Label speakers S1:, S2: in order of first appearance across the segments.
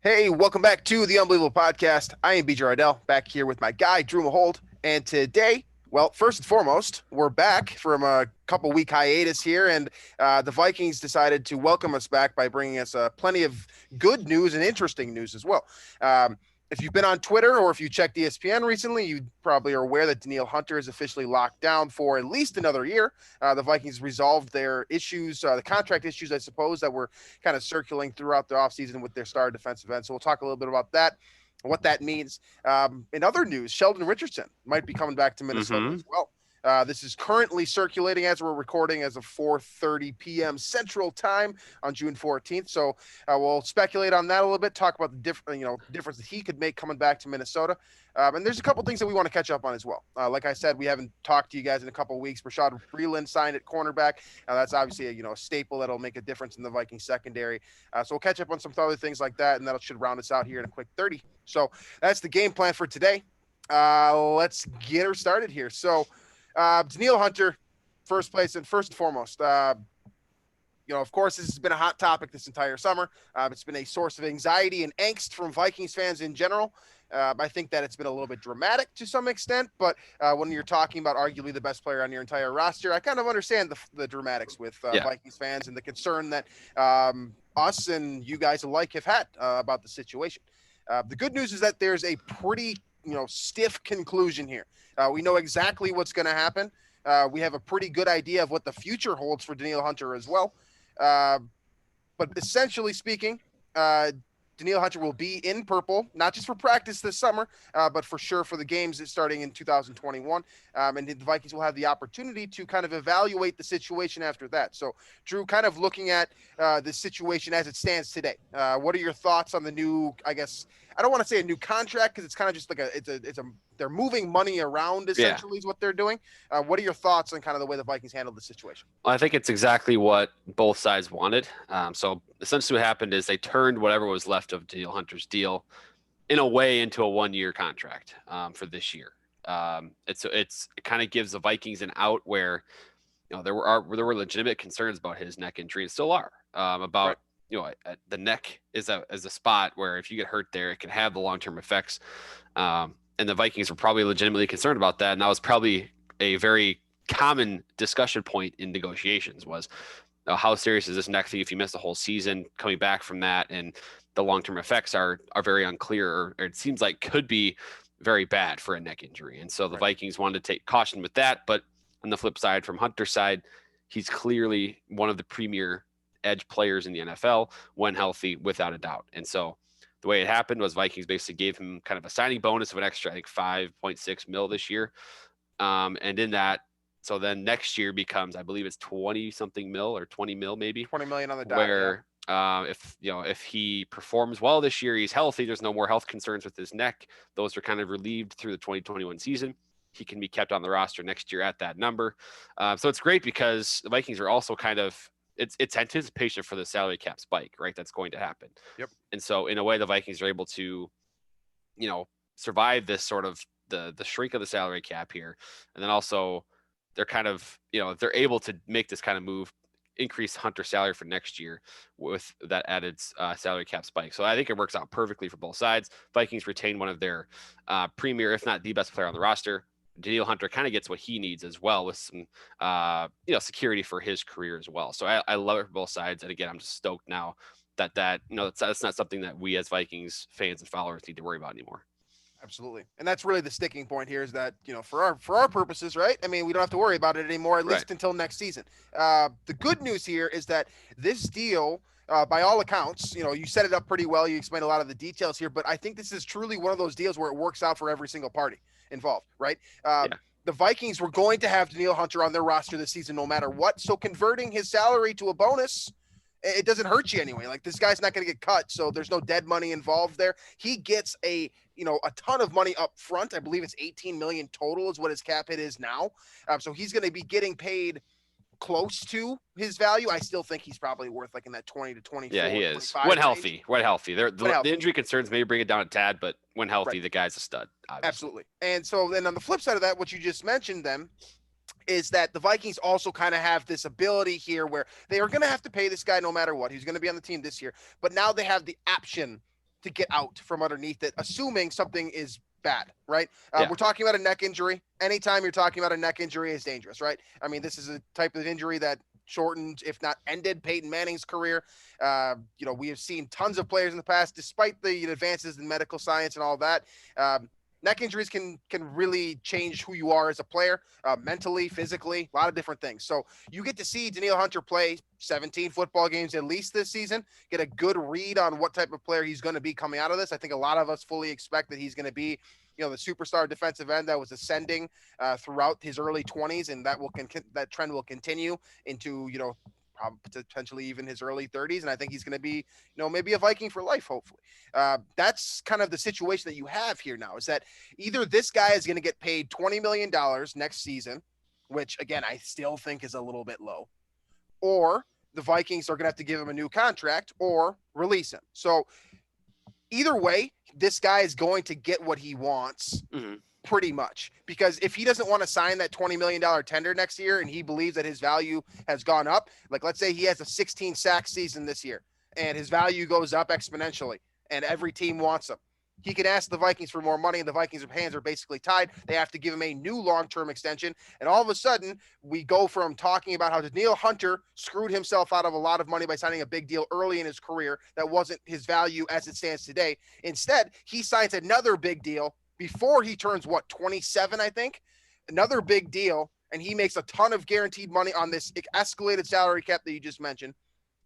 S1: Hey, welcome back to the Unbelievable Podcast. I am BJ Reidell, back here with my guy, Drew Mahowald. And today, well, first and foremost, we're back from a couple-week hiatus here, and the Vikings decided to welcome us back by bringing us plenty of good news and interesting news as well. If you've been on Twitter or if you checked ESPN recently, you probably are aware that Danielle Hunter is officially locked down for at least another year. The Vikings resolved their issues, the contract issues, I suppose, that were kind of circulating throughout the offseason with their star defensive end. So we'll talk a little bit about that, what that means. In other news, Sheldon Richardson might be coming back to Minnesota as well. This is currently circulating as we're recording as of 4:30 p.m. Central Time on June 14th. So we'll speculate on that a little bit, talk about the difference that he could make coming back to Minnesota. And there's a couple things that we want to catch up on as well. Like I said, we haven't talked to you guys in a couple of weeks. Bashaud Breeland signed at cornerback. That's obviously a staple that'll make a difference in the Vikings secondary. So we'll catch up on some other things like that, and that should round us out here in a quick 30. So that's the game plan for today. Let's get her started here. So Danielle Hunter, first and foremost. Of course, this has been a hot topic this entire summer. It's been a source of anxiety and angst from Vikings fans in general. I think that it's been a little bit dramatic to some extent, but when you're talking about arguably the best player on your entire roster, I kind of understand the dramatics with Vikings fans and the concern that us and you guys alike have had about the situation. The good news is that there's a pretty stiff conclusion here. We know exactly what's going to happen. We have a pretty good idea of what the future holds for Danielle Hunter as well. But essentially speaking, Danielle Hunter will be in purple, not just for practice this summer, but for sure for the games starting in 2021. And the Vikings will have the opportunity to kind of evaluate the situation after that. So, Drew, kind of looking at the situation as it stands today, what are your thoughts on the new, I guess, I don't want to say a new contract because it's kind of just like they're moving money around essentially is what they're doing. What are your thoughts on kind of the way the Vikings handled the situation?
S2: Well, I think it's exactly what both sides wanted. So essentially what happened is they turned whatever was left of Danielle Hunter's deal in a way into a 1-year contract for this year. It kind of gives the Vikings an out where there were legitimate concerns about his neck injury and still are about. Right. The neck is a spot where if you get hurt there, it can have the long-term effects. And the Vikings were probably legitimately concerned about that. And that was probably a very common discussion point in negotiations was how serious is this neck thing if you miss the whole season coming back from that? And the long-term effects are very unclear, or it seems like could be very bad for a neck injury. And so the Vikings wanted to take caution with that. But on the flip side, from Hunter's side, he's clearly one of the premier edge players in the NFL when healthy, without a doubt. And so the way it happened was Vikings basically gave him kind of a signing bonus of an extra, I think, $5.6 million this year. And in that, so then next year becomes, I believe it's 20 something mil or 20 mil, maybe
S1: 20 million on the dot.
S2: Where if he performs well this year, he's healthy, there's no more health concerns with his neck. Those are kind of relieved through the 2021 season. He can be kept on the roster next year at that number. So it's great because the Vikings are also kind of, it's anticipation for the salary cap spike, right? That's going to happen.
S1: Yep.
S2: And so in a way, the Vikings are able to, survive this sort of the shrink of the salary cap here. And then also they're kind of, they're able to make this kind of move, increase Hunter salary for next year with that added salary cap spike. So I think it works out perfectly for both sides. Vikings retain one of their premier, if not the best player on the roster. Danielle Hunter kind of gets what he needs as well with some, security for his career as well. So I love it for both sides. And again, I'm just stoked now that that's not something that we as Vikings fans and followers need to worry about anymore.
S1: Absolutely. And that's really the sticking point here is that, for our purposes, right? I mean, we don't have to worry about it anymore, at least until next season. The good news here is that this deal, by all accounts, you set it up pretty well. You explained a lot of the details here, but I think this is truly one of those deals where it works out for every single party involved, right? The Vikings were going to have Danielle Hunter on their roster this season no matter what. So converting his salary to a bonus, it doesn't hurt you anyway. Like, this guy's not going to get cut, so there's no dead money involved there. He gets a ton of money up front. I believe it's $18 million total is what his cap hit is now. So he's going to be getting paid close to his value. I still think he's probably worth like in that 20 to 24.
S2: Yeah, he is. When healthy. The injury concerns may bring it down a tad, but when healthy, the guy's a stud. Obviously.
S1: Absolutely. And so then on the flip side of that, what you just mentioned then is that the Vikings also kind of have this ability here where they are going to have to pay this guy no matter what. He's going to be on the team this year, but now they have the option to get out from underneath it, assuming something is bad, right?
S2: Yeah.
S1: We're talking about a neck injury. Anytime you're talking about a neck injury is dangerous, right? I mean, this is a type of injury that shortened, if not ended, Peyton Manning's career. We have seen tons of players in the past, despite the advances in medical science and all that. Neck injuries can really change who you are as a player, mentally, physically, a lot of different things. So you get to see Danielle Hunter play 17 football games at least this season, get a good read on what type of player he's going to be coming out of this. I think a lot of us fully expect that he's going to be, the superstar defensive end that was ascending throughout his early 20s, and that trend will continue into, potentially even his early 30s. And I think he's going to be, maybe a Viking for life, hopefully. That's kind of the situation that you have here now, is that either this guy is going to get paid $20 million next season, which again, I still think is a little bit low, or the Vikings are going to have to give him a new contract or release him. So either way, this guy is going to get what he wants. Mm-hmm. Pretty much, because if he doesn't want to sign that $20 million tender next year and he believes that his value has gone up, like let's say he has a 16 sack season this year and his value goes up exponentially and every team wants him, he can ask the Vikings for more money, and the Vikings' hands are basically tied. They have to give him a new long-term extension. And all of a sudden, we go from talking about how Danielle Hunter screwed himself out of a lot of money by signing a big deal early in his career that wasn't his value as it stands today. Instead, he signs another big deal before he turns 27, I think, another big deal. And he makes a ton of guaranteed money on this escalated salary cap that you just mentioned.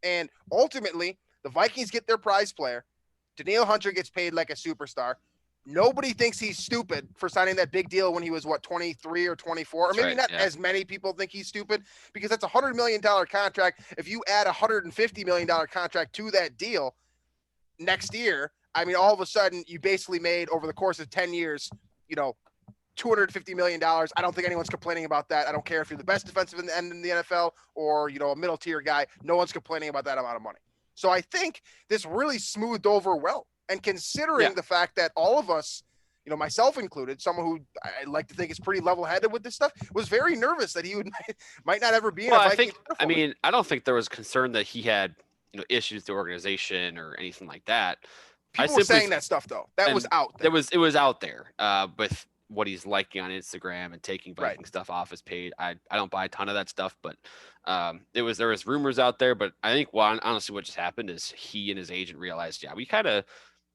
S1: And ultimately the Vikings get their prize player. Danielle Hunter gets paid like a superstar. Nobody thinks he's stupid for signing that big deal when he was 23 or 24, or maybe not as many people think he's stupid, because that's $100 million contract. If you add $150 million contract to that deal next year, I mean, all of a sudden you basically made, over the course of 10 years, $250 million. I don't think anyone's complaining about that. I don't care if you're the best defensive end in the NFL or, a middle tier guy. No one's complaining about that amount of money. So I think this really smoothed over well. And considering the fact that all of us, myself included, someone who I like to think is pretty level-headed with this stuff, was very nervous that he might not ever be in a Viking uniform.
S2: I don't think there was concern that he had, issues with the organization or anything like that.
S1: People were saying that stuff, though. That was out there.
S2: It was out there with what he's liking on Instagram and taking Viking stuff off his page. I don't buy a ton of that stuff, but there was rumors out there. But I think honestly what just happened is he and his agent realized, we kind of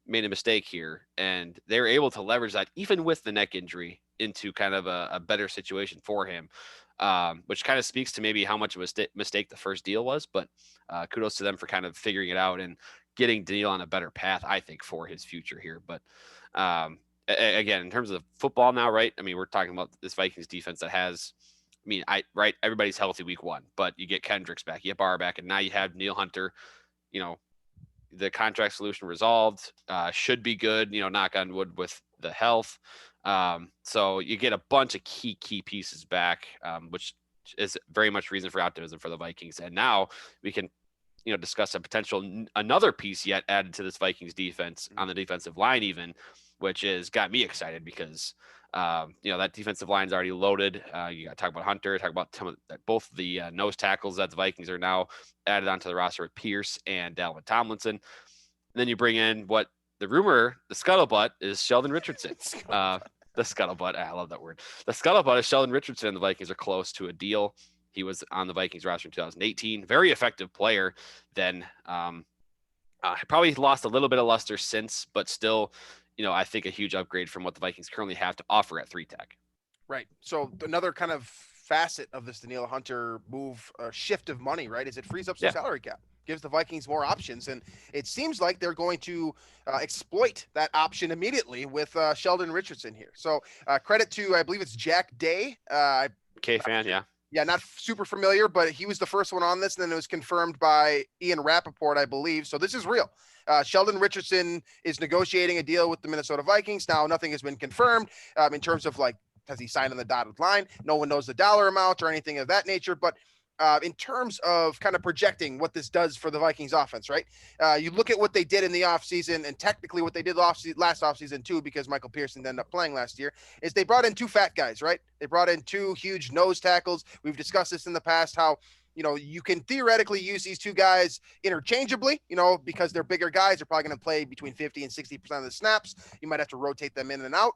S2: made a mistake here, and they were able to leverage that even with the neck injury into kind of a better situation for him, which kind of speaks to maybe how much of a mistake the first deal was. But kudos to them for kind of figuring it out and getting Danielle on a better path, I think, for his future here. But again, in terms of football now, right? I mean, we're talking about this Vikings defense that has, everybody's healthy week one, but you get Kendricks back, you get Barr back, and now you have Danielle Hunter, the contract solution resolved, should be good, knock on wood with the health. So you get a bunch of key pieces back, which is very much reason for optimism for the Vikings. And now we can, discuss a potential another piece yet added to this Vikings defense on the defensive line, even, which has got me excited because, that defensive line is already loaded. You got to talk about Hunter, talk about both the nose tackles that the Vikings are now added onto the roster with Pierce and Dalvin Tomlinson. And then you bring in what the scuttlebutt is Sheldon Richardson. The scuttlebutt. I love that word. The scuttlebutt is Sheldon Richardson, and the Vikings are close to a deal. He was on the Vikings roster in 2018. Very effective player then. Probably lost a little bit of luster since, but still, I think a huge upgrade from what the Vikings currently have to offer at 3-tech.
S1: Right. So another kind of facet of this Danielle Hunter move, shift of money, right, is it frees up some salary cap, gives the Vikings more options. And it seems like they're going to exploit that option immediately with Sheldon Richardson here. So credit to, I believe it's Jack Day.
S2: K-fan, yeah.
S1: Yeah, not super familiar, but he was the first one on this, and then it was confirmed by Ian Rappaport, I believe. So this is real. Sheldon Richardson is negotiating a deal with the Minnesota Vikings. Now, nothing has been confirmed in terms of, has he signed on the dotted line? No one knows the dollar amount or anything of that nature. But in terms of kind of projecting what this does for the Vikings offense, right? You look at what they did in the offseason, and technically what they did last offseason too, because Michael Pearson ended up playing last year, is they brought in two fat guys, right? They brought in two huge nose tackles. We've discussed this in the past, how you can theoretically use these two guys interchangeably, because they're bigger guys. They're probably going to play between 50 and 60% of the snaps. You might have to rotate them in and out.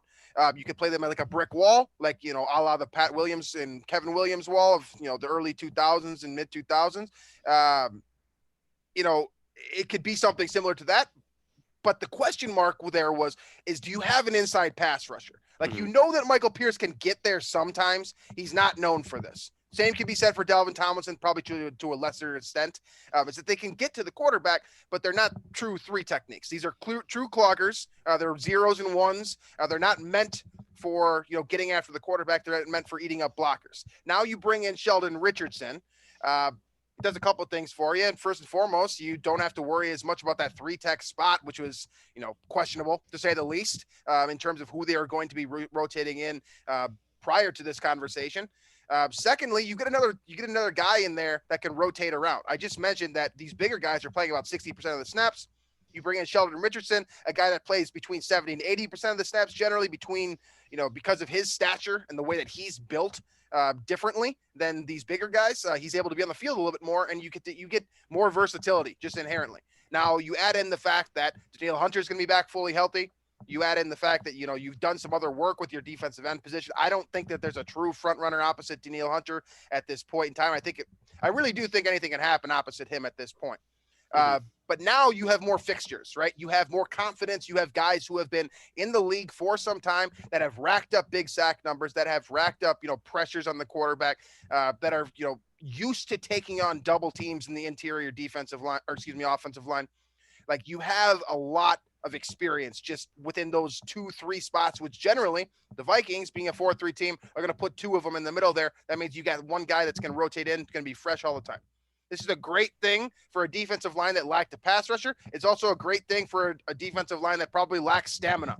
S1: You could play them like a brick wall, like, a la the Pat Williams and Kevin Williams wall of, the early 2000s and mid 2000s. It could be something similar to that. But the question mark there is do you have an inside pass rusher? Like, that Michael Pierce can get there sometimes. He's not known for this. Same can be said for Dalvin Tomlinson, probably to a lesser extent, is that they can get to the quarterback, but they're not true three techniques. These are true cloggers. They're zeros and ones. They're not meant for, getting after the quarterback. They're meant for eating up blockers. Now you bring in Sheldon Richardson. Does a couple of things for you. And first and foremost, you don't have to worry as much about that three tech spot, which was, questionable to say the least, in terms of who they are going to be rotating in prior to this conversation. Secondly, you get another guy in there that can rotate around. I just mentioned that these bigger guys are playing about 60% of the snaps. You bring in Sheldon Richardson, a guy that plays between 70 and 80% of the snaps, generally between, because of his stature and the way that he's built differently than these bigger guys. He's able to be on the field a little bit more, and you get more versatility just inherently. Now you add in the fact that Danielle Hunter is going to be back fully healthy. You add in the fact that, you've done some other work with your defensive end position. I don't think that there's a true front runner opposite Danielle Hunter at this point in time. I really do think anything can happen opposite him at this point. But now you have more fixtures, right? You have more confidence. You have guys who have been in the league for some time that have racked up big sack numbers, that have racked up, pressures on the quarterback, that are, used to taking on double teams in the interior offensive line. Like, you have a lot of experience just within those 2-3 spots, which generally the Vikings, being a 4-3 team, are going to put two of them in the middle there. That means you got one guy that's going to rotate in, going to be fresh all the time. This is a great thing for a defensive line that lacked a pass rusher. It's also a great thing for a defensive line that probably lacks stamina.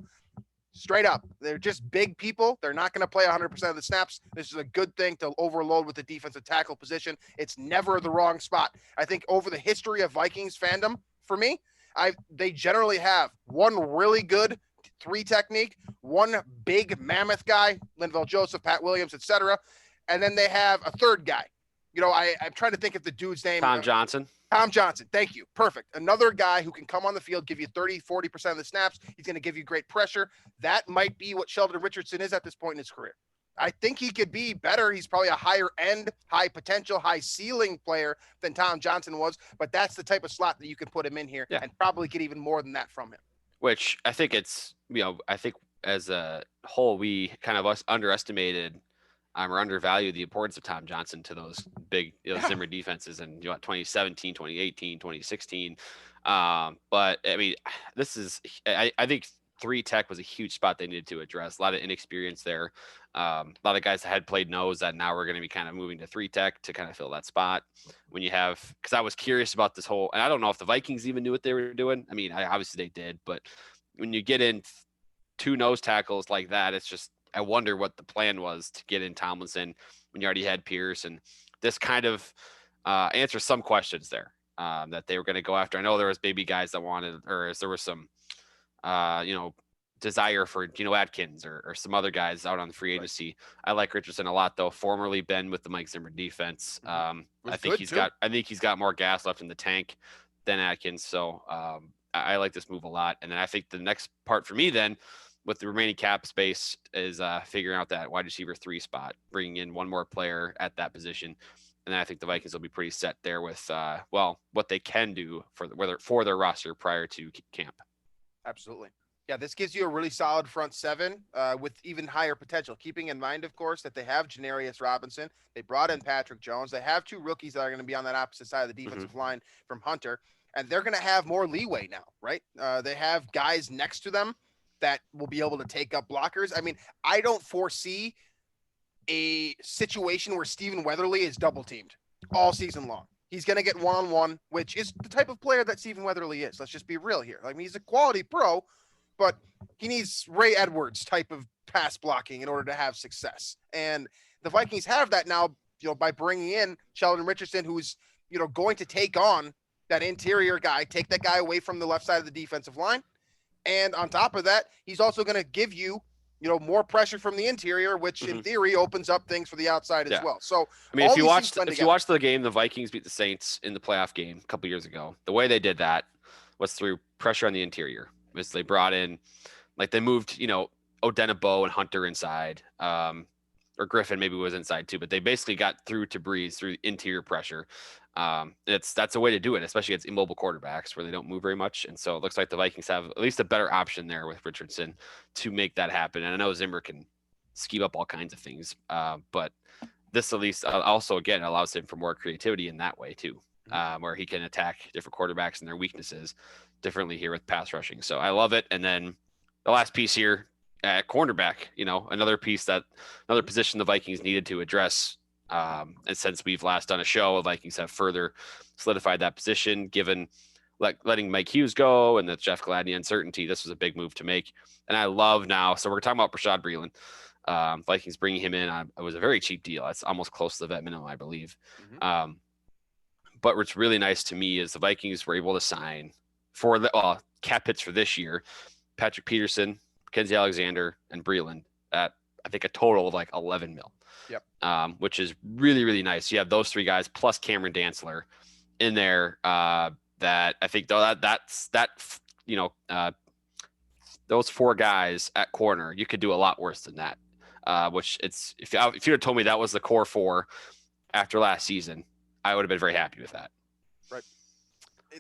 S1: Straight up. They're just big people. They're not going to play 100% of the snaps. This is a good thing to overload with the defensive tackle position. It's never the wrong spot. I think over the history of Vikings fandom, for me, they generally have one really good three technique, one big mammoth guy, Linval Joseph, Pat Williams, etc. And then they have a third guy. I'm trying to think of the dude's name.
S2: Tom Johnson.
S1: Tom Johnson. Thank you. Perfect. Another guy who can come on the field, give you 30, 40% of the snaps. He's going to give you great pressure. That might be what Sheldon Richardson is at this point in his career. I think he could be better. He's probably a higher end, high potential, high ceiling player than Tom Johnson was, but that's the type of slot that you can put him in here and probably get even more than that from him.
S2: Which I think I think as a whole, we kind of underestimated or undervalued the importance of Tom Johnson to those big Zimmer defenses in 2017, 2018, 2016. But I mean, I think three tech was a huge spot they needed to address. A lot of inexperience there. A lot of guys that had played nose that now we're going to be kind of moving to three tech to kind of fill that spot. When you have, because I was curious about this whole, and I don't know if the Vikings even knew what they were doing. I mean, obviously they did, but when you get in two nose tackles like that, it's just, I wonder what the plan was to get in Tomlinson when you already had Pierce, and this kind of answers some questions there that they were going to go after. I know there was maybe guys that wanted, or there was some, desire for Geno Atkins or some other guys out on the free agency. Right. I like Richardson a lot, though. Formerly been with the Mike Zimmer defense. I think he's got more gas left in the tank than Atkins. So I like this move a lot. And then I think the next part for me then, with the remaining cap space, is figuring out that wide receiver 3 spot, bringing in one more player at that position. And then I think the Vikings will be pretty set there with, what they can do for their roster prior to camp.
S1: Absolutely. Yeah, this gives you a really solid front seven with even higher potential. Keeping in mind, of course, that they have Janarius Robinson. They brought in Patrick Jones. They have 2 rookies that are going to be on that opposite side of the defensive line from Hunter. And they're going to have more leeway now, right? They have guys next to them that will be able to take up blockers. I mean, I don't foresee a situation where Stephen Weatherly is double teamed all season long. He's going to get one-on-one, which is the type of player that Stephen Weatherly is. Let's just be real here. I mean, he's a quality pro, but he needs Ray Edwards type of pass blocking in order to have success. And the Vikings have that now, by bringing in Sheldon Richardson, who's, going to take on that interior guy, take that guy away from the left side of the defensive line. And on top of that, he's also going to give you more pressure from the interior, which in theory opens up things for the outside as well. So
S2: I mean, if you watched the game, the Vikings beat the Saints in the playoff game a couple years ago. The way they did that was through pressure on the interior. Was they brought in, like they moved, Odenabo and Hunter inside, or Griffin maybe was inside too, but they basically got through to Breeze through interior pressure. That's a way to do it, especially against immobile quarterbacks where they don't move very much. And so it looks like the Vikings have at least a better option there with Richardson to make that happen. And I know Zimmer can scheme up all kinds of things, but this at least also, again, allows him for more creativity in that way too, where he can attack different quarterbacks and their weaknesses differently here with pass rushing. So I love it. And then the last piece here at cornerback, another position the Vikings needed to address. And since we've last done a show, the Vikings have further solidified that position, given letting Mike Hughes go and the Jeff Gladney uncertainty. This was a big move to make. And I love now. So we're talking about Bashaud Breeland. Vikings bringing him in. It was a very cheap deal. It's almost close to the vet minimum, I believe. But what's really nice to me is the Vikings were able to sign for the cap hits for this year, Patrick Peterson, Mackenzie Alexander, and Breeland at, I think, a total of like 11 mil.
S1: Yep.
S2: Which is really, really nice. You have those three guys plus Cameron Dantzler in there. That I think those four guys at corner, you could do a lot worse than that. Which if you had told me that was the core four after last season, I would have been very happy with that.
S1: Right.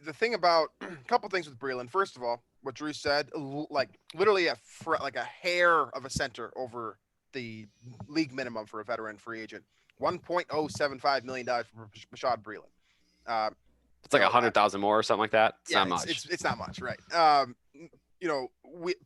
S1: The thing about a couple things with Breeland, first of all, what Drew said, like literally a hair of a center over the league minimum for a veteran free agent, $1.075 million for Bashaud Breeland.
S2: It's like 100,000 more or something like that. It's not much.
S1: It's not much, right?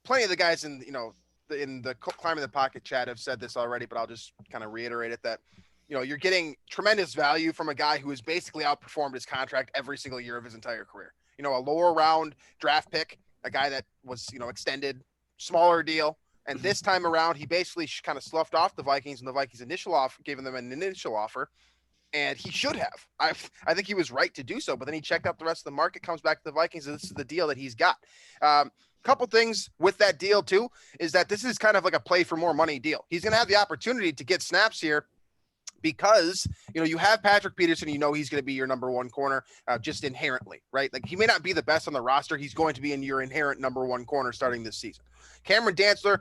S1: Plenty of the guys in the climbing the pocket chat have said this already, but I'll just kind of reiterate it that you're getting tremendous value from a guy who has basically outperformed his contract every single year of his entire career. A lower round draft pick, a guy that was extended, smaller deal. And this time around, he basically kind of sloughed off the Vikings, and the Vikings giving them an initial offer. And he should have. I think he was right to do so. But then he checked out the rest of the market, comes back to the Vikings, and this is the deal that he's got. Couple things with that deal, too, is that this is kind of like a play for more money deal. He's going to have the opportunity to get snaps here because, you have Patrick Peterson, he's going to be your number one corner just inherently, right? Like he may not be the best on the roster. He's going to be in your inherent number one corner starting this season. Cameron Dantzler,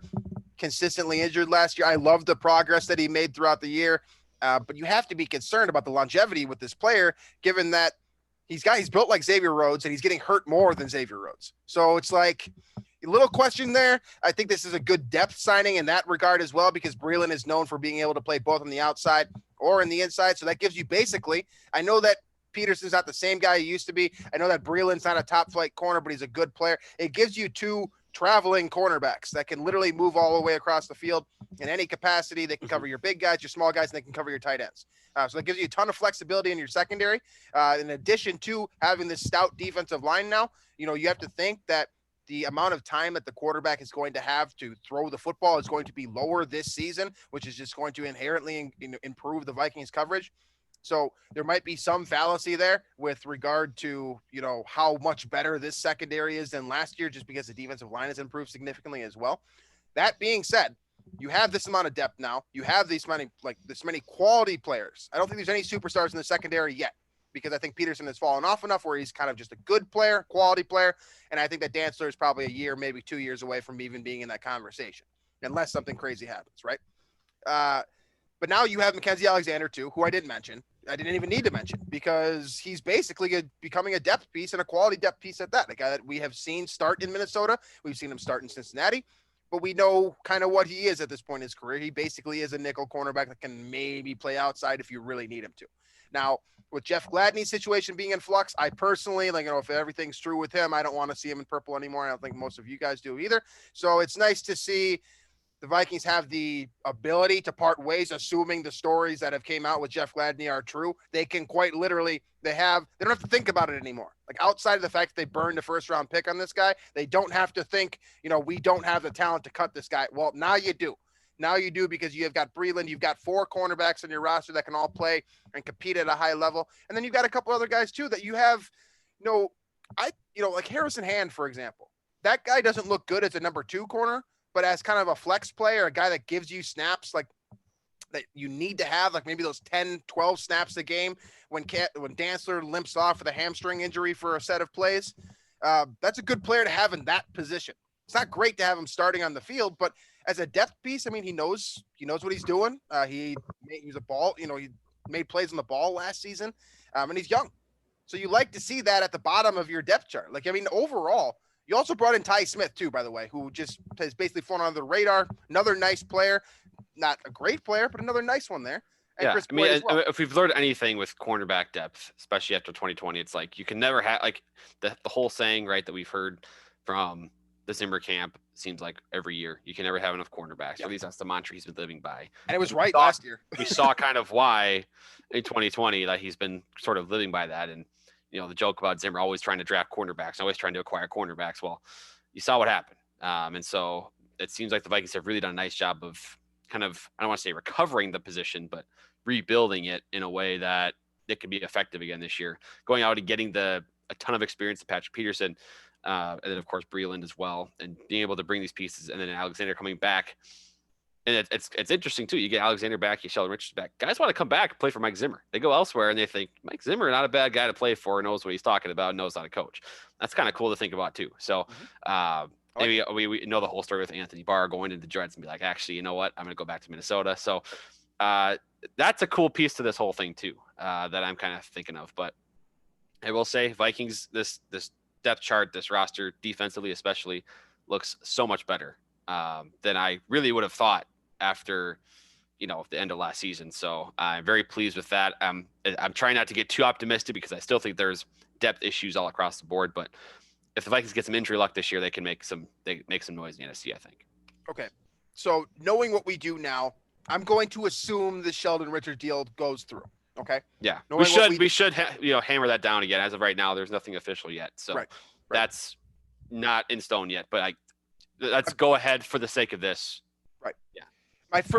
S1: consistently injured last year. I love the progress that he made throughout the year. But you have to be concerned about the longevity with this player, given that he's built like Xavier Rhodes and he's getting hurt more than Xavier Rhodes. So it's like a little question there. I think this is a good depth signing in that regard as well, because Breeland is known for being able to play both on the outside or in the inside. So that gives you basically, I know that Peterson's not the same guy he used to be. I know that Breeland's not a top flight corner, but he's a good player. It gives you two traveling cornerbacks that can literally move all the way across the field in any capacity. They can cover your big guys, your small guys, and they can cover your tight ends. So that gives you a ton of flexibility in your secondary. In addition to having this stout defensive line now, you have to think that the amount of time that the quarterback is going to have to throw the football is going to be lower this season, which is just going to inherently improve the Vikings coverage. So there might be some fallacy there with regard to, how much better this secondary is than last year, just because the defensive line has improved significantly as well. That being said, you have this amount of depth now. You have this many quality players. I don't think there's any superstars in the secondary yet, because I think Peterson has fallen off enough where he's kind of just a good player, quality player. And I think that Dantzler is probably a year, maybe 2 years away from even being in that conversation, unless something crazy happens, right? But now you have Mackenzie Alexander too, who I didn't mention. I didn't even need to mention, because he's basically becoming a depth piece, and a quality depth piece at that. A guy that we have seen start in Minnesota. We've seen him start in Cincinnati, but we know kind of what he is at this point in his career. He basically is a nickel cornerback that can maybe play outside if you really need him to. Now, with Jeff Gladney's situation being in flux, I personally, if everything's true with him, I don't want to see him in purple anymore. I don't think most of you guys do either. So it's nice to see the Vikings have the ability to part ways, assuming the stories that have came out with Jeff Gladney are true. They can quite literally, they don't have to think about it anymore. Like, outside of the fact that they burned a first round pick on this guy, they don't have to think, we don't have the talent to cut this guy. Well, now you do. Now you do, because you've got Breeland, you've got 4 cornerbacks on your roster that can all play and compete at a high level. And then you've got a couple other guys too that you have, like Harrison Hand, for example. That guy doesn't look good as a number 2 corner, but as kind of a flex player, a guy that gives you snaps like that you need to have, like maybe those 10, 12 snaps a game when Dantzler limps off with a hamstring injury for a set of plays. That's a good player to have in that position. It's not great to have him starting on the field, but as a depth piece, I mean, he knows what he's doing. He was a ball, he made plays on the ball last season, and he's young. So you like to see that at the bottom of your depth chart. Like, I mean, overall, you also brought in Ty Smith too, by the way, who just has basically flown under the radar. Another nice player, not a great player, but another nice one there. And
S2: yeah,
S1: Chris
S2: I mean,
S1: well.
S2: if we've learned anything with cornerback depth, especially after 2020, it's like you can never have like the whole saying, right, that we've heard from the Zimmer camp seems like every year. You can never have enough cornerbacks. Or at least that's the mantra he's been living by.
S1: And it was right last year.
S2: We saw kind of why in 2020 that he's been sort of living by that. And, the joke about Zimmer always trying to draft cornerbacks, always trying to acquire cornerbacks. Well, you saw what happened. And so it seems like the Vikings have really done a nice job of kind of, I don't want to say recovering the position, but rebuilding it in a way that it can be effective again this year. Going out and getting a ton of experience to Patrick Peterson, and then of course Breeland as well, and being able to bring these pieces, and then Alexander coming back. And it's interesting too. You get Alexander back, you Sheldon Richardson back. Guys want to come back and play for Mike Zimmer. They go elsewhere and they think Mike Zimmer, not a bad guy to play for, knows what he's talking about, knows how to coach. That's kind of cool to think about too. So maybe we know the whole story with Anthony Barr going into the Dreads and be like, actually, you know what? I'm going to go back to Minnesota. So that's a cool piece to this whole thing too, that I'm kind of thinking of. But I will say Vikings, this depth chart, this roster defensively especially looks so much better than I really would have thought after, the end of last season. So I'm very pleased with that. I'm trying not to get too optimistic because I still think there's depth issues all across the board. But if the Vikings get some injury luck this year, they can make some noise in the NFC, I think.
S1: Okay. So knowing what we do now, I'm going to assume the Sheldon Richardson deal goes through. Okay.
S2: Yeah.
S1: Knowing
S2: we should hammer that down again. As of right now, there's nothing official yet. So
S1: right.
S2: That's not in stone yet, but let's go ahead for the sake of this.
S1: Right.
S2: Yeah.
S1: I think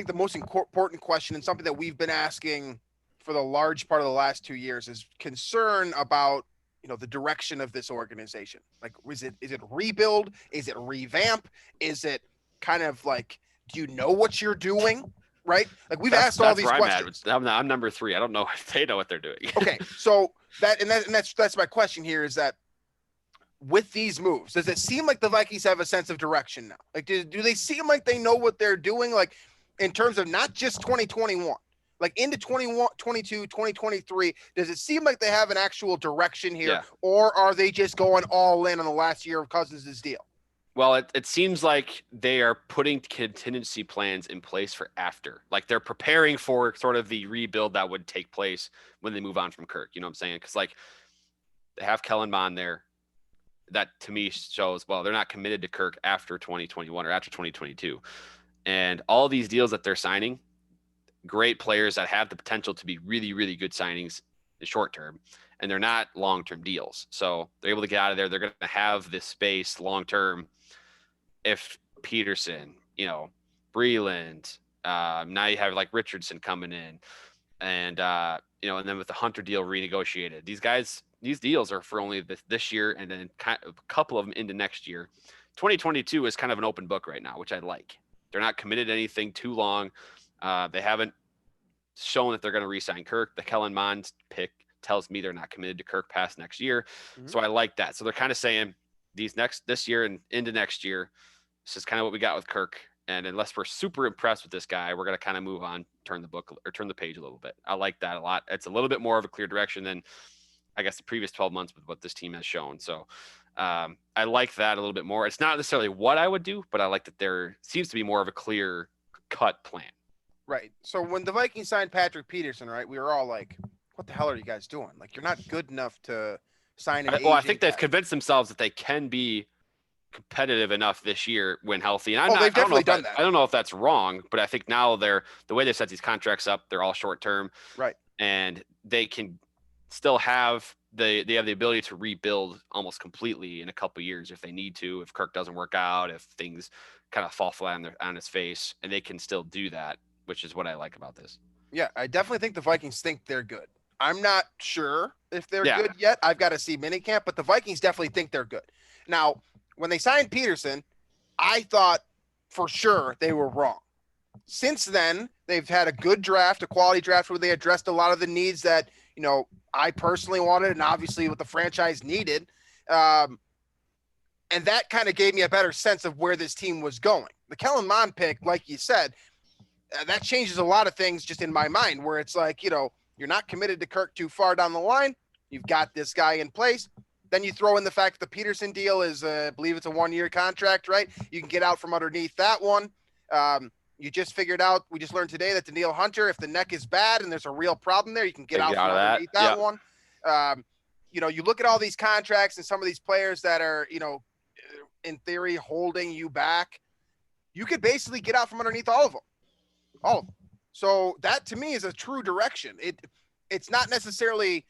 S1: the most important question, and something that we've been asking for the large part of the last 2 years, is concern about, the direction of this organization. Like, is it rebuild? Is it revamp? Is it kind of like, do you know what you're doing? Right. Like, we've asked all these questions.
S2: I'm number 3. I don't know if they know what they're doing.
S1: Okay. So that's my question here, is that with these moves, does it seem like the Vikings have a sense of direction now? Like, do they seem like they know what they're doing? Like, in terms of not just 2021, like into 2022, 2023, does it seem like they have an actual direction here?
S2: Yeah.
S1: Or are they just going all in on the last year of Cousins' deal?
S2: Well, it seems like they are putting contingency plans in place for after. Like, they're preparing for sort of the rebuild that would take place when they move on from Kirk. You know what I'm saying? Because, like, they have Kellen Mond there. That, to me, shows, well, they're not committed to Kirk after 2021 or after 2022. And all these deals that they're signing, great players that have the potential to be really, really good signings in short term, and they're not long-term deals. So they're able to get out of there. They're going to have this space long-term. If Peterson, Breeland, now you have like Richardson coming in, and and then with the Hunter deal renegotiated, these deals are for only this year, and then a couple of them into next year. 2022 is kind of an open book right now, which I like. They're not committed to anything too long. They haven't shown that they're going to re-sign Kirk. The Kellen Mond pick tells me they're not committed to Kirk past next year. Mm-hmm. So I like that. So they're kind of saying this year and into next year, this is kind of what we got with Kirk. And unless we're super impressed with this guy, we're going to kind of move on, turn the page a little bit. I like that a lot. It's a little bit more of a clear direction than, I guess, the previous 12 months with what this team has shown. So I like that a little bit more. It's not necessarily what I would do, but I like that there seems to be more of a clear cut plan.
S1: Right. So when the Vikings signed Patrick Peterson, right, we were all like, what the hell are you guys doing? Like, you're not good enough to sign an
S2: I think they've convinced themselves that they can be competitive enough this year when healthy. And
S1: they've definitely done that.
S2: I don't know if that's wrong, but I think now the way they set these contracts up, they're all short term.
S1: Right.
S2: And they can still have they have the ability to rebuild almost completely in a couple of years if they need to, if Kirk doesn't work out, if things kind of fall flat on his face, and they can still do that, which is what I like about this.
S1: Yeah, I definitely think the Vikings think they're good. I'm not sure if they're good yet. I've got to see minicamp, but the Vikings definitely think they're good. Now, when they signed Peterson, I thought for sure they were wrong. Since then, they've had a good draft, a quality draft where they addressed a lot of the needs that, I personally wanted and obviously what the franchise needed. And that kind of gave me a better sense of where this team was going. The Kellen Mond pick, like you said, that changes a lot of things just in my mind where it's like, you're not committed to Kirk too far down the line. You've got this guy in place. Then you throw in the fact that the Peterson deal is, I believe it's a 1-year contract, right? You can get out from underneath that one. You just figured out, we just learned today that Danielle Hunter, if the neck is bad and there's a real problem there, you can get out from underneath that one. You look at all these contracts and some of these players that are, in theory, holding you back. You could basically get out from underneath all of them. All of them. So that to me is a true direction. It's not necessarily,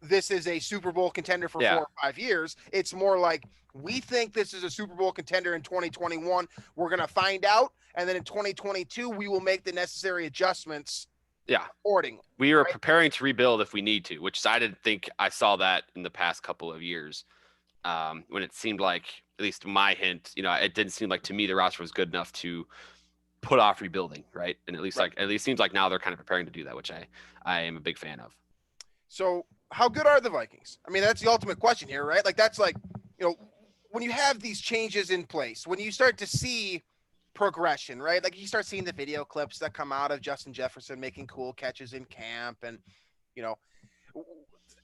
S1: this is a Super Bowl contender for 4 or 5 years. It's more like we think this is a Super Bowl contender in 2021. We're going to find out. And then in 2022, we will make the necessary adjustments.
S2: Yeah.
S1: Accordingly.
S2: We are preparing to rebuild if we need to, which I didn't think I saw that in the past couple of years. When it seemed like, at least my hint, it didn't seem like to me the roster was good enough to put off rebuilding, right? And at least seems like now they're kind of preparing to do that, which I am a big fan of.
S1: So how good are the Vikings? I mean, that's the ultimate question here, right? Like that's like, when you have these changes in place, when you start to see progression, right? Like you start seeing the video clips that come out of Justin Jefferson making cool catches in camp and,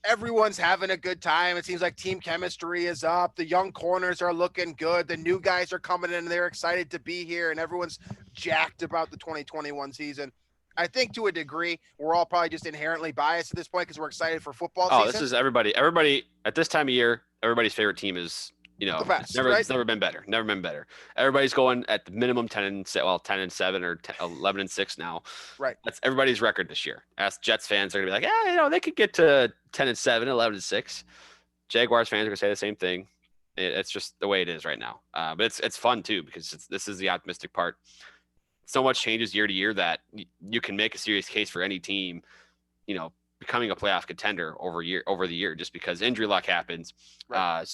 S1: everyone's having a good time. It seems like team chemistry is up. The young corners are looking good. The new guys are coming in and they're excited to be here and everyone's jacked about the 2021 season. I think to a degree, we're all probably just inherently biased at this point because we're excited for football season.
S2: This is everybody at this time of year, everybody's favorite team is,
S1: the best,
S2: it's never been better. Never been better. Everybody's going at the minimum 10-7 or 11-6 now.
S1: Right.
S2: That's everybody's record this year. Ask Jets fans, they're gonna be like, they could get to 10-7, 11-6. Jaguars fans are gonna say the same thing. It's just the way it is right now. But it's fun too because this is the optimistic part. So much changes year to year that you can make a serious case for any team, becoming a playoff contender over the year, just because injury luck happens. Right.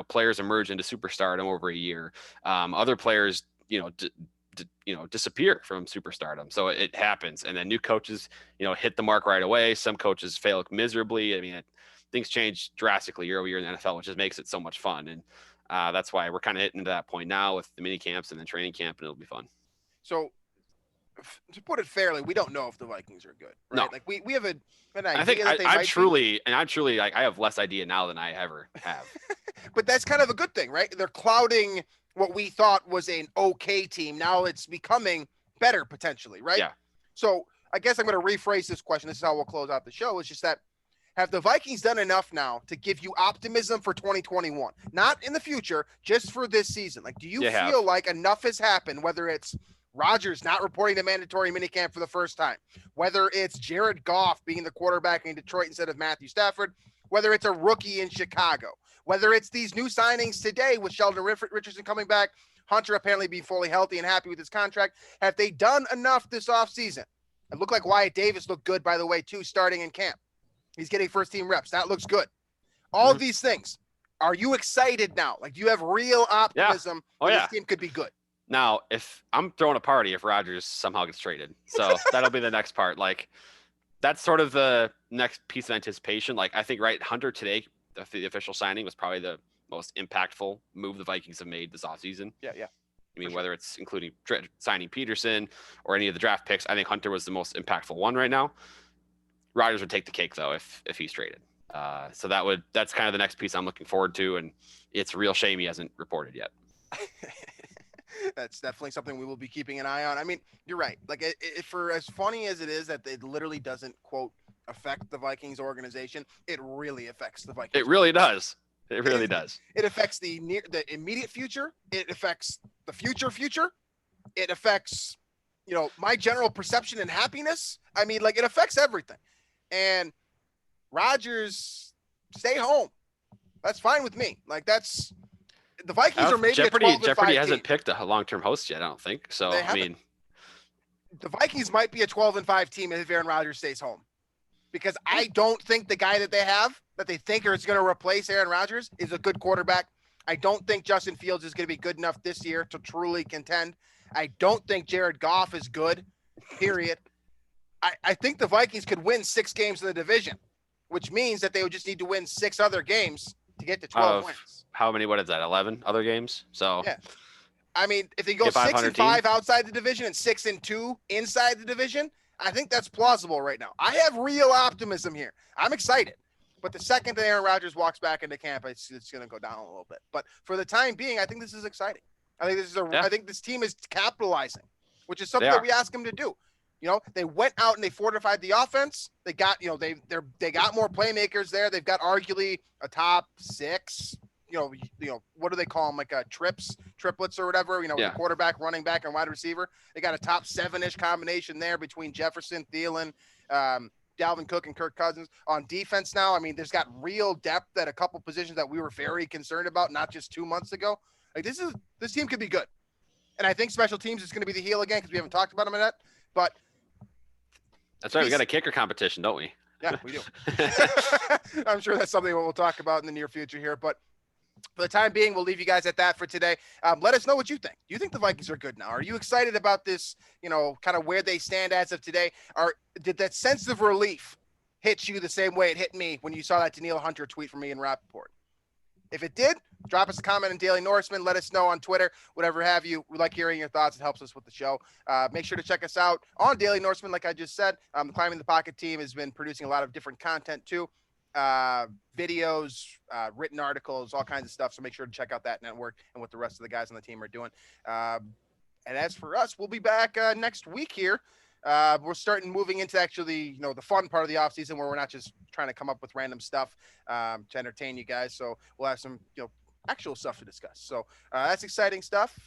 S2: Players emerge into superstardom over a year. Other players, disappear from superstardom. So it happens. And then new coaches, hit the mark right away. Some coaches fail miserably. I mean, things change drastically year over year in the NFL, which just makes it so much fun. And that's why we're kind of hitting to that point now with the mini camps and then training camp, and it'll be fun.
S1: So to put it fairly, we don't know if the Vikings are good, right?
S2: No.
S1: Like we have an idea.
S2: I think I'm truly like, I have less idea now than I ever have.
S1: But that's kind of a good thing, right? They're clouding what we thought was an okay team. Now it's becoming better potentially, right?
S2: Yeah.
S1: So I guess I'm going to rephrase this question. This is how we'll close out the show. It's just that, have the Vikings done enough now to give you optimism for 2021? Not in the future, just for this season. Like, do you feel like enough has happened, whether it's Rodgers not reporting to mandatory minicamp for the first time, whether it's Jared Goff being the quarterback in Detroit instead of Matthew Stafford, whether it's a rookie in Chicago, whether it's these new signings today with Sheldon Richardson coming back, Hunter apparently being fully healthy and happy with his contract. Have they done enough this offseason? It looked like Wyatt Davis looked good, by the way, too, starting in camp. He's getting first-team reps. That looks good. All of these things. Are you excited now? Like, do you have real optimism that this team could be good?
S2: Now, if I'm throwing a party if Rodgers somehow gets traded. So that'll be the next part. Like, that's sort of the next piece of anticipation. Like, I think, Hunter today, the official signing, was probably the most impactful move the Vikings have made this offseason.
S1: Yeah.
S2: I mean, whether it's including signing Peterson or any of the draft picks, I think Hunter was the most impactful one right now. Rodgers would take the cake, though, if he's traded. So that's kind of the next piece I'm looking forward to, and it's a real shame he hasn't reported yet.
S1: That's definitely something we will be keeping an eye on. I mean, you're right. Like, for as funny as it is that it literally doesn't, quote, affect the Vikings organization, it really affects the Vikings.
S2: It really does. It really does.
S1: It affects the immediate future. It affects the future. It affects, my general perception and happiness. I mean, like, it affects everything. And Rodgers, stay home. That's fine with me. Like, the Vikings are maybe
S2: Jeopardy hasn't picked a long-term host yet, I don't think. So, I mean,
S1: the Vikings might be a 12-5 team if Aaron Rodgers stays home, because I don't think the guy that they have that they think is going to replace Aaron Rodgers is a good quarterback. I don't think Justin Fields is going to be good enough this year to truly contend. I don't think Jared Goff is good, period. I think the Vikings could win 6 games in the division, which means that they would just need to win 6 other games to get to 12 wins.
S2: How many? What is that? 11 other games. So
S1: yeah, I mean, if they go 6-5 outside the division and 6-2 inside the division, I think that's plausible right now. I have real optimism here. I'm excited. But the second that Aaron Rodgers walks back into camp, it's going to go down a little bit. But for the time being, I think this is exciting. I think this team is capitalizing, which is something that we ask them to do. You know, they went out and they fortified the offense. They got, you know, they got more playmakers there. They've got arguably a top 6. You know, what do they call them? Like triplets or whatever. You know, the quarterback, running back, and wide receiver. They got a top 7-ish combination there between Jefferson, Thielen, Dalvin Cook, and Kirk Cousins. On defense now, I mean, there's got real depth at a couple positions that we were very concerned about not just 2 months ago. Like this team could be good, and I think special teams is going to be the heel again because we haven't talked about them yet. But
S2: that's right. We got a kicker competition, don't we?
S1: Yeah, we do. I'm sure that's something we'll talk about in the near future here. But for the time being, we'll leave you guys at that for today. Let us know what you think. Do you think the Vikings are good now? Are you excited about this, you know, kind of where they stand as of today? Or did that sense of relief hit you the same way it hit me when you saw that Danielle Hunter tweet from me in Rappaport? If it did, drop us a comment in Daily Norseman. Let us know on Twitter, whatever have you. We like hearing your thoughts. It helps us with the show. Make sure to check us out on Daily Norseman. Like I just said, the Climbing the Pocket team has been producing a lot of different content too. Videos, written articles, all kinds of stuff. So make sure to check out that network and what the rest of the guys on the team are doing. And as for us, we'll be back next week here. We're starting moving into actually, you know, the fun part of the off season where we're not just trying to come up with random stuff to entertain you guys. So we'll have some, you know, actual stuff to discuss. So that's exciting stuff.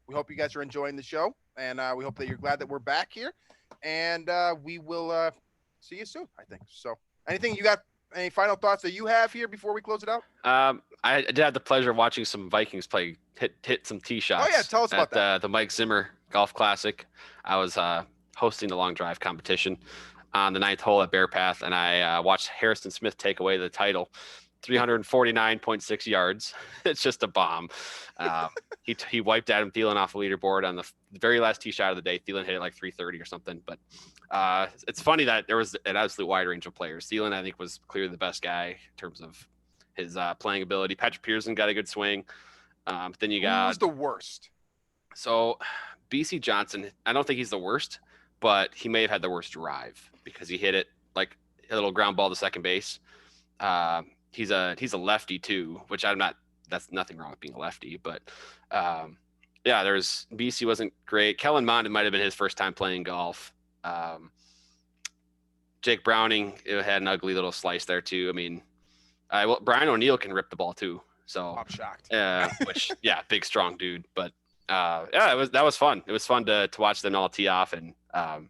S1: We hope you guys are enjoying the show, and we hope that you're glad that we're back here. And we will see you soon, I think. So anything you got? Any final thoughts that you have here before we close it out?
S2: I did have the pleasure of watching some Vikings play hit some tee shots.
S1: Oh yeah, tell us about that.
S2: The Mike Zimmer Golf Classic. I was hosting the long drive competition on the 9th hole at Bear Path, and I watched Harrison Smith take away the title. 349.6 yards. It's just a bomb. He wiped Adam Thielen off the leaderboard on the very last tee shot of the day. Thielen hit it like 330 or something. But it's funny that there was an absolute wide range of players. Thielen, I think, was clearly the best guy in terms of his playing ability. Patrick Pearson got a good swing. But then you got...
S1: Who's the worst?
S2: So BC Johnson, I don't think he's the worst, but he may have had the worst drive because he hit it like a little ground ball to second base. He's a lefty too, which that's nothing wrong with being a lefty, but there's BC wasn't great. Kellen Mond, it might've been his first time playing golf. Jake Browning, it had an ugly little slice there too. I mean, Brian O'Neill can rip the ball too. So
S1: I'm shocked.
S2: Big, strong dude, but that was fun. It was fun to watch them all tee off, and that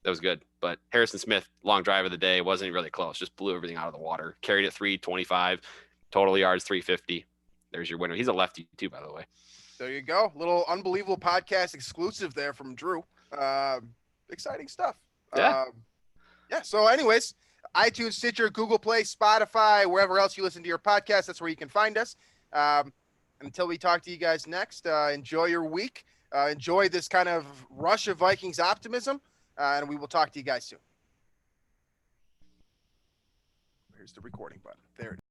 S2: was good. But Harrison Smith, long drive of the day, wasn't really close. Just blew everything out of the water. Carried it 325, total yards 350. There's your winner. He's a lefty too, by the way.
S1: There you go. Little unbelievable podcast exclusive there from Drew. Exciting stuff.
S2: Yeah.
S1: So anyways, iTunes, Stitcher, Google Play, Spotify, wherever else you listen to your podcast, that's where you can find us. Until we talk to you guys next, enjoy your week. Enjoy this kind of rush of Vikings optimism. And we will talk to you guys soon. Here's the recording button. There it is.